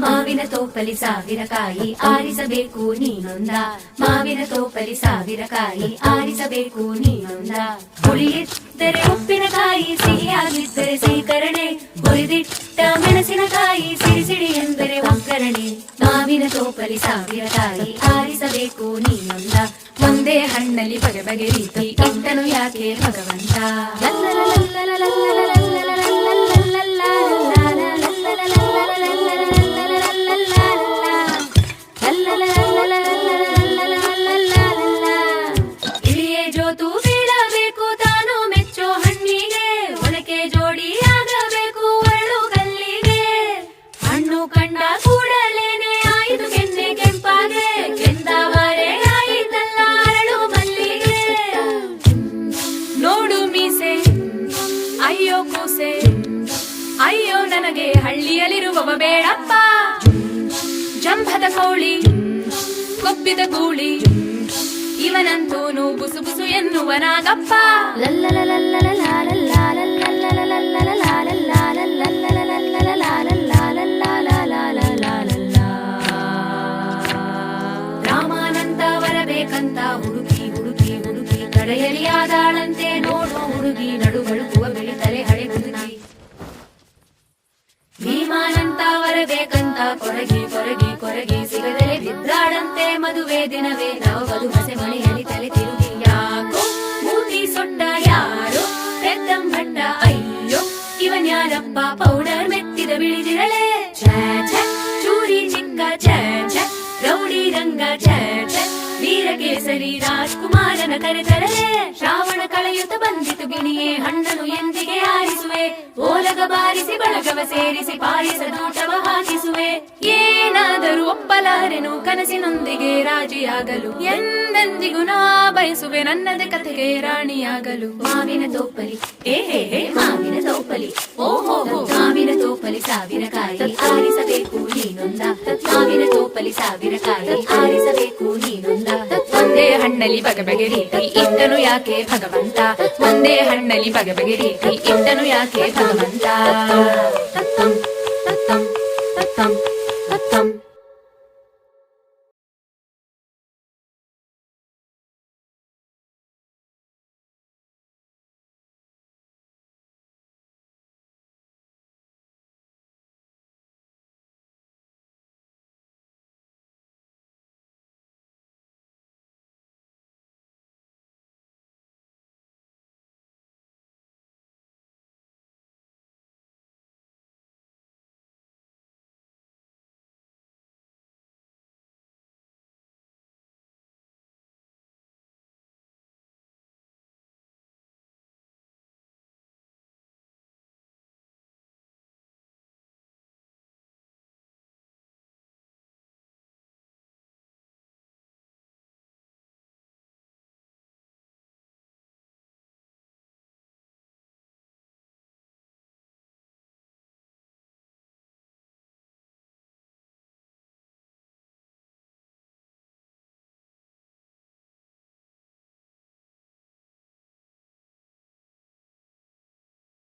ಮಾವಿನ ತೋಪಲಿ ಸಾವಿರ ಕಾಯಿ ಆರಿಸಬೇಕು ನೀನೊಂದ ಮಾವಿನ ತೋಪಲಿ ಸಾವಿರ ಕಾಯಿ ಆರಿಸಬೇಕು ನೀನೊಂದ ಹುಳಿಯಿದ್ದರೆ ಉಪ್ಪಿನಕಾಯಿ ಸಿಹಿಯಾಗಿದ್ದರೆ ಸೀಕರಣೆ ಹುರಿದಿಟ್ಟ ಮೆಣಸಿನಕಾಯಿ ಸಿಡಿ ಸಿಡಿ ಎಂದರೆ ಒಗ್ಗರಣೆ ಮಾವಿನ ತೋಪಲಿ ಸಾವಿರ ಕಾಯಿ ಆರಿಸಬೇಕು ನೀನೊಂದ ಒಂದೇ ಹಣ್ಣಲ್ಲಿ ಬಗೆ ಬಗೆ ರೀತಿ ಇಟ್ಟನು ಯಾಕೆ ಭಗವಂತ ಇಳಿಯೇ ಜೋತು ಬೀಳಬೇಕು ತಾನು ಮೆಚ್ಚೋ ಹಣ್ಣಿಗೆ ಒನಕೆ ಜೋಡಿ ಆಗಬೇಕು ಒರಳು ಕಲ್ಲಿಗೆ ಹಣ್ಣು ಕಂಡ ಕೂಡಲೇನೆ ಆಯಿತು ಕೆನ್ನೆ ಕೆಂಪಾಗೆ ಕೆಂದಾವರೆ ಆಯಿತಲ್ಲ ಅರಳು ಮಲ್ಲಿಗೆ ನೋಡು ಮೀಸೆ ಅಯ್ಯೋ ಕೂಸೆ ಅಯ್ಯೋ ನನಗೆ ಹಳ್ಳಿಯಲ್ಲಿರುವವ ಬೇಡಪ್ಪ ಜಂಭದ ಕೋಳಿ ಕೊಬ್ಬಿದ ಗೂಳಿ ಇವನಂತೂನು ಬುಸು ಬುಸು ಎನ್ನುವನಾಗಪ್ಪ ರಾಮಾನಂದ ಬರಬೇಕಂತ ಹುಡುಕಿ ಹುಡುಕಿ ಹುಡುಕಿ ಕಡೆಯಲ್ಲಿ ಆದಾಳಂತೆ ನೋಡುವ ಹುಡುಗಿ ನಡುಗಳುಕುವ ಬೆಳಿತಲೆ ಹಳೆ ಹುಡುಗಿ ಭೀಮಾನಂತ ಬರಬೇಕಂತ ಕೊರಗಿ ಕೊರಗಿ ಕೊರಗಿ ಸಿಗದಲೆ ಬಿದ್ದಾಡಂತೆ ಮದುವೆ ದಿನವೇ ನಾವು ಬದು ಹಸೆ ಮಳೆಯಲ್ಲಿ ತಲೆ ತಿರುಗಿ ಯಾಕೋ ಮೂತಿ ಸೊಟ್ಟ ಯಾರೋ ಪೆದ್ದಂಭಟ್ಟ ಅಯ್ಯೋ ಇವನ್ಯಾರಪ್ಪ ಪೌಡರ್ ಮೆತ್ತಿದ ಬಿಳಿದಿರಳೆ ಛೇ ಛೇ ಚೂರಿ ಚಿಕ್ಕ ಛೇ ಛೇ ರೌಡಿ ರಂಗ ಛೇ ಛೇ ವೀರಕೇಸರಿ ರಾಜ್ಕುಮಾರನ ಕರೆತರಲೆ ಶ್ರಾವಣ ಕಳೆಯುತ್ತ ಬಂದಿತು ಗಿಣಿಯೇ ಹಣ್ಣನು ಎಂದಿಗೆ ಆರಿಸುವೆ ಓಲಗ ಬಾರಿಸಿ ಬಳಗವ ಸೇರಿಸಿ ಪಾಯಸ ದೂಟವ ಹಾಕಿಸುವೆ ಏನಾದರೂ ಒಪ್ಪಲಾರೆನು ಕನಸಿನೊಂದಿಗೆ ರಾಜಿಯಾಗಲು ಎಂದೆಂದಿಗೂ ನಾ ಬಯಸುವೆ ನನ್ನದೇ ಕಥೆಗೆ ರಾಣಿಯಾಗಲು ಮಾವಿನ ತೋಪಲಿ ಹೇ ಮಾವಿನ ತೋಪಲಿ ಓಹೋ ಮಾವಿನ ತೋಪಲಿ ಸಾವಿರ ಕಾಯಿ ಆರಿಸಬೇಕು ನೀನೊಂದ ಮಾವಿನ ತೋಪಲಿ ಸಾವಿರ ಕಾಯಿ ಆರಿಸಬೇಕು ನೀನೊಂದ ಒಂದೇ ಹಣ್ಣಲ್ಲಿ ಬಗೆ ಬಗೆ ರೀತಿ ಇಟ್ಟನು ಯಾಕೆ ಭಗವಂತ ಒಂದೇ ಹಣ್ಣಲ್ಲಿ ಬಗೆ ಬಗೆ ರೀತಿ ಇಟ್ಟನು ಯಾಕೆ ಭಗವಂತ ತತ್ತಂ ತತ್ತಂ ತತ್ತಂ ತತ್ತಂ